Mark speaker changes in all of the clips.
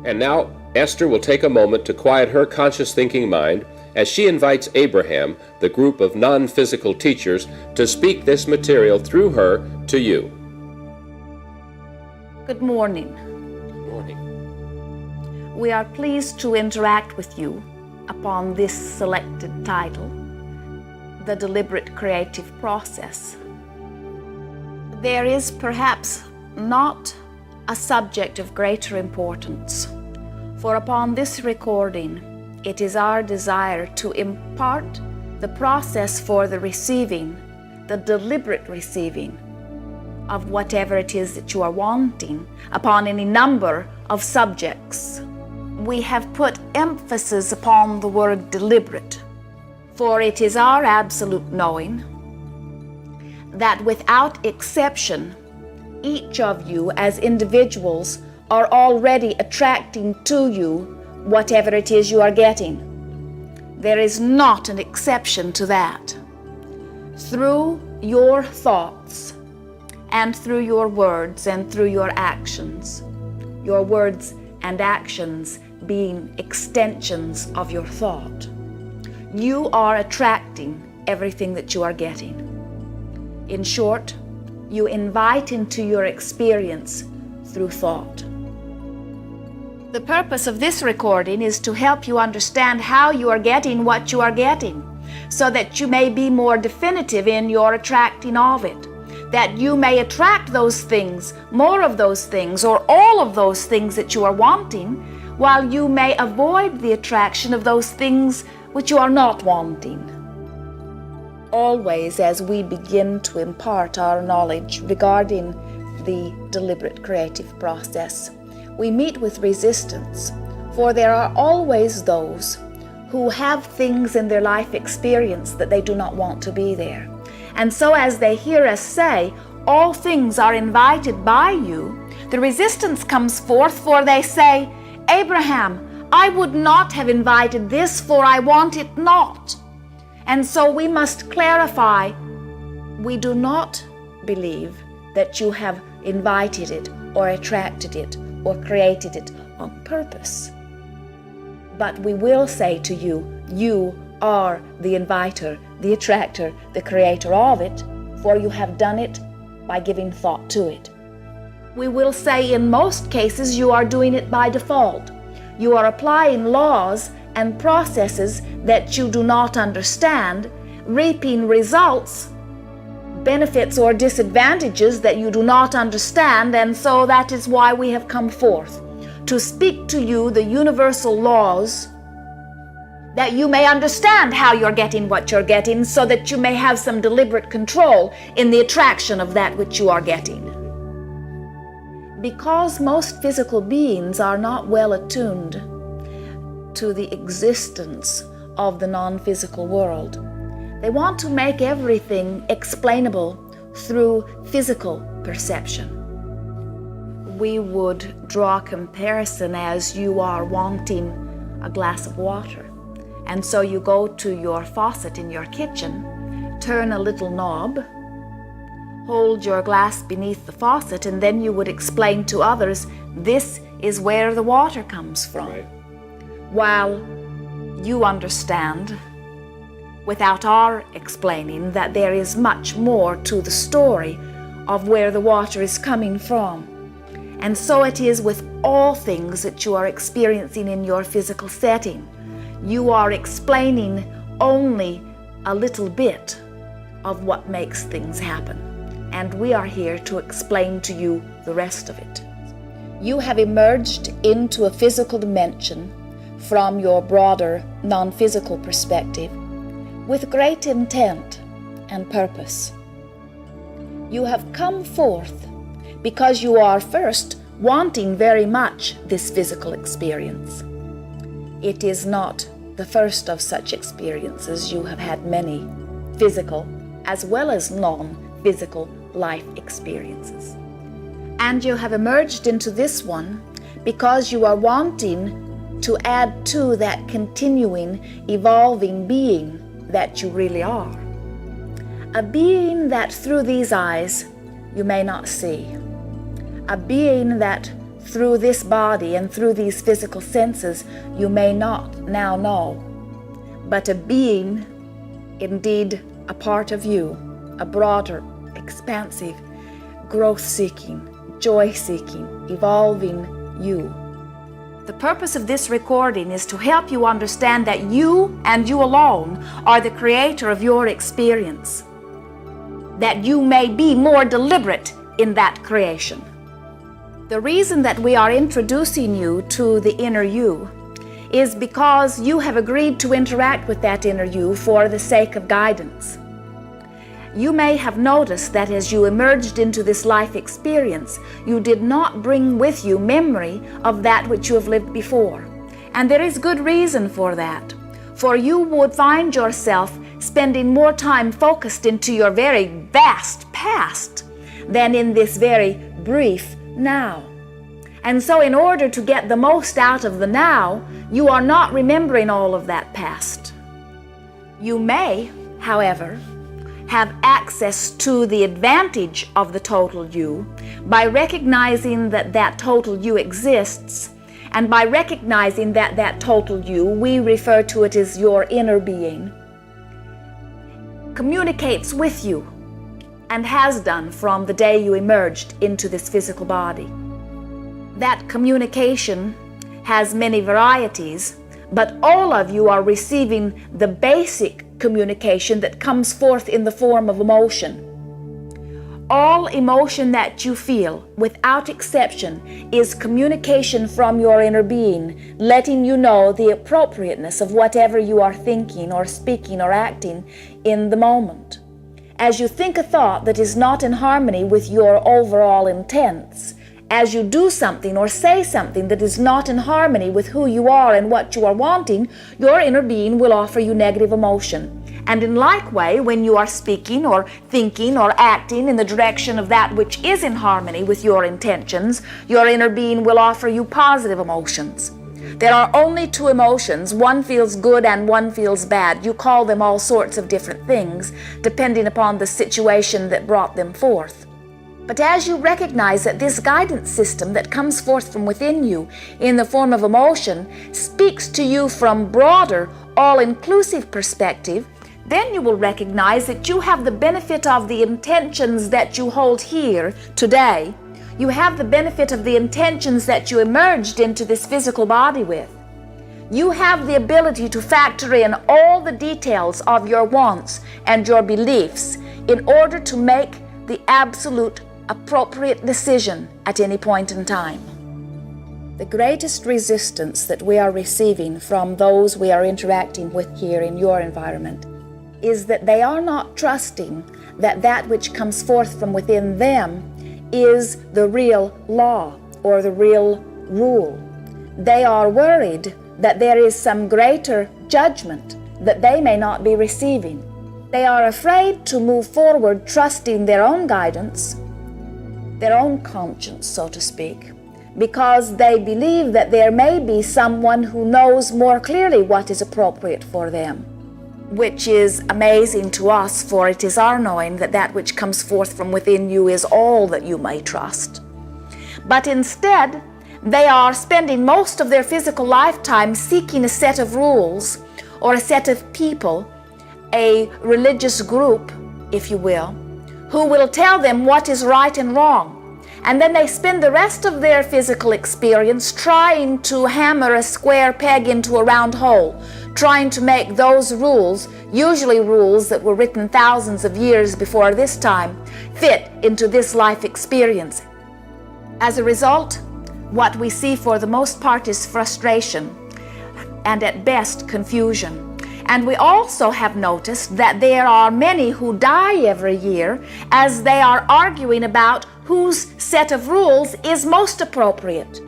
Speaker 1: And now, Esther will take a moment to quiet her conscious thinking mind as she invites Abraham, the group of non-physical teachers, to speak this material through her to you.
Speaker 2: Good morning.
Speaker 1: Good morning.
Speaker 2: We are pleased to interact with you upon this selected title, The Deliberate Creative Process. There is perhaps not a subject of greater importance, for upon this recording it is our desire to impart the process for the receiving, the deliberate receiving of whatever it is that you are wanting upon any number of subjects. We have put emphasis upon the word deliberate, for it is our absolute knowing that without exception, each of you as individuals are already attracting to you whatever it is you are getting. There is not an exception to that. Through your thoughts and through your words and through your actions, your words and actions being extensions of your thought, you are attracting everything that you are getting. In short, you invite into your experience through thought. The purpose of this recording is to help you understand how you are getting what you are getting, so that you may be more definitive in your attracting of it, that you may attract those things, more of those things, or all of those things that you are wanting, while you may avoid the attraction of those things which you are not wanting. Always, as we begin to impart our knowledge regarding the deliberate creative process, we meet with resistance, for there are always those who have things in their life experience that they do not want to be there. And so as they hear us say, all things are invited by you, the resistance comes forth, for they say, Abraham, I would not have invited this, for I want it not. And so we must clarify, we do not believe that you have invited it or attracted it or created it on purpose. But we will say to you, you are the inviter, the attractor, the creator of it, for you have done it by giving thought to it. We will say in most cases you are doing it by default. You are applying laws and processes that you do not understand, reaping results, benefits or disadvantages that you do not understand, and so that is why we have come forth to speak to you the universal laws, that you may understand how you're getting what you're getting, so that you may have some deliberate control in the attraction of that which you are getting. Because most physical beings are not well attuned to the existence of the non-physical world, they want to make everything explainable through physical perception. We would draw a comparison as you are wanting a glass of water. And so you go to your faucet in your kitchen, turn a little knob, hold your glass beneath the faucet, and then you would explain to others, this is where the water comes from.
Speaker 1: Right.
Speaker 2: While you understand, without our explaining, that there is much more to the story of where the water is coming from. And so it is with all things that you are experiencing in your physical setting. You are explaining only a little bit of what makes things happen. And we are here to explain to you the rest of it. You have emerged into a physical dimension from your broader non-physical perspective with great intent and purpose. You have come forth because you are first wanting very much this physical experience. It is not the first of such experiences. You have had many physical as well as non-physical life experiences. And you have emerged into this one because you are wanting to add to that continuing, evolving being that you really are. A being that through these eyes you may not see. A being that through this body and through these physical senses you may not now know, but a being, indeed a part of you, a broader, expansive, growth-seeking, joy-seeking, evolving you. The purpose of this recording is to help you understand that you and you alone are the creator of your experience, that you may be more deliberate in that creation. The reason that we are introducing you to the inner you is because you have agreed to interact with that inner you for the sake of guidance. You may have noticed that as you emerged into this life experience, you did not bring with you memory of that which you have lived before. And there is good reason for that. For you would find yourself spending more time focused into your very vast past than in this very brief now. And so in order to get the most out of the now, you are not remembering all of that past. You may, however, have access to the advantage of the total you by recognizing that that total you exists, and by recognizing that that total you, we refer to it as your inner being, communicates with you and has done from the day you emerged into this physical body. That communication has many varieties, but all of you are receiving the basic communication that comes forth in the form of emotion. All emotion that you feel, without exception, is communication from your inner being, letting you know the appropriateness of whatever you are thinking or speaking or acting in the moment. As you think a thought that is not in harmony with your overall intents, as you do something or say something that is not in harmony with who you are and what you are wanting, your inner being will offer you negative emotion. And in like way, when you are speaking or thinking or acting in the direction of that which is in harmony with your intentions, your inner being will offer you positive emotions. There are only two emotions. One feels good and one feels bad. You call them all sorts of different things, depending upon the situation that brought them forth. But as you recognize that this guidance system that comes forth from within you in the form of emotion speaks to you from broader, all-inclusive perspective, then you will recognize that you have the benefit of the intentions that you hold here today. You have the benefit of the intentions that you emerged into this physical body with. You have the ability to factor in all the details of your wants and your beliefs in order to make the absolute appropriate decision at any point in time. The greatest resistance that we are receiving from those we are interacting with here in your environment is that they are not trusting that that which comes forth from within them is the real law or the real rule. They are worried that there is some greater judgment that they may not be receiving. They are afraid to move forward trusting their own guidance, their own conscience, so to speak, because they believe that there may be someone who knows more clearly what is appropriate for them, which is amazing to us, for it is our knowing that that which comes forth from within you is all that you may trust. But instead, they are spending most of their physical lifetime seeking a set of rules or a set of people, a religious group, if you will, who will tell them what is right and wrong. And then they spend the rest of their physical experience trying to hammer a square peg into a round hole, trying to make those rules, usually rules that were written thousands of years before this time, fit into this life experience. As a result, what we see for the most part is frustration and at best confusion. And we also have noticed that there are many who die every year as they are arguing about whose set of rules is most appropriate.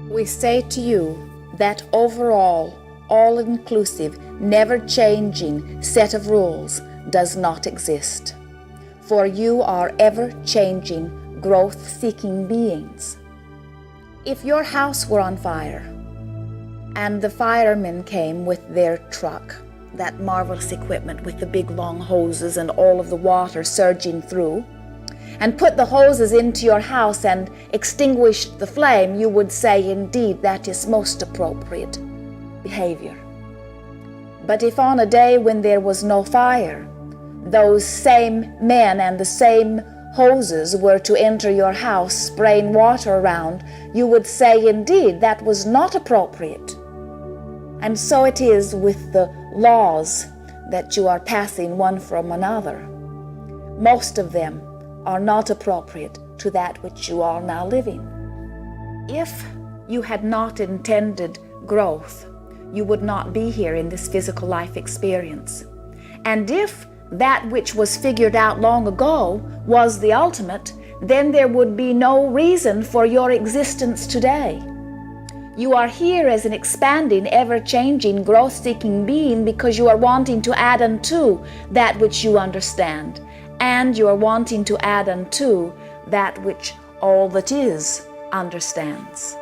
Speaker 2: We say to you that overall, all-inclusive, never-changing set of rules does not exist. For you are ever-changing, growth-seeking beings. If your house were on fire, and the firemen came with their truck, that marvelous equipment with the big long hoses and all of the water surging through, and put the hoses into your house and extinguished the flame, you would say, indeed, that is most appropriate behavior. But if on a day when there was no fire, those same men and the same hoses were to enter your house spraying water around, you would say, indeed, that was not appropriate. And so it is with the laws that you are passing one from another. Most of them are not appropriate to that which you are now living. If you had not intended growth, you would not be here in this physical life experience. And if that which was figured out long ago was the ultimate, then there would be no reason for your existence today. You are here as an expanding, ever-changing, growth-seeking being because you are wanting to add unto that which you understand, and you are wanting to add unto that which all that is understands.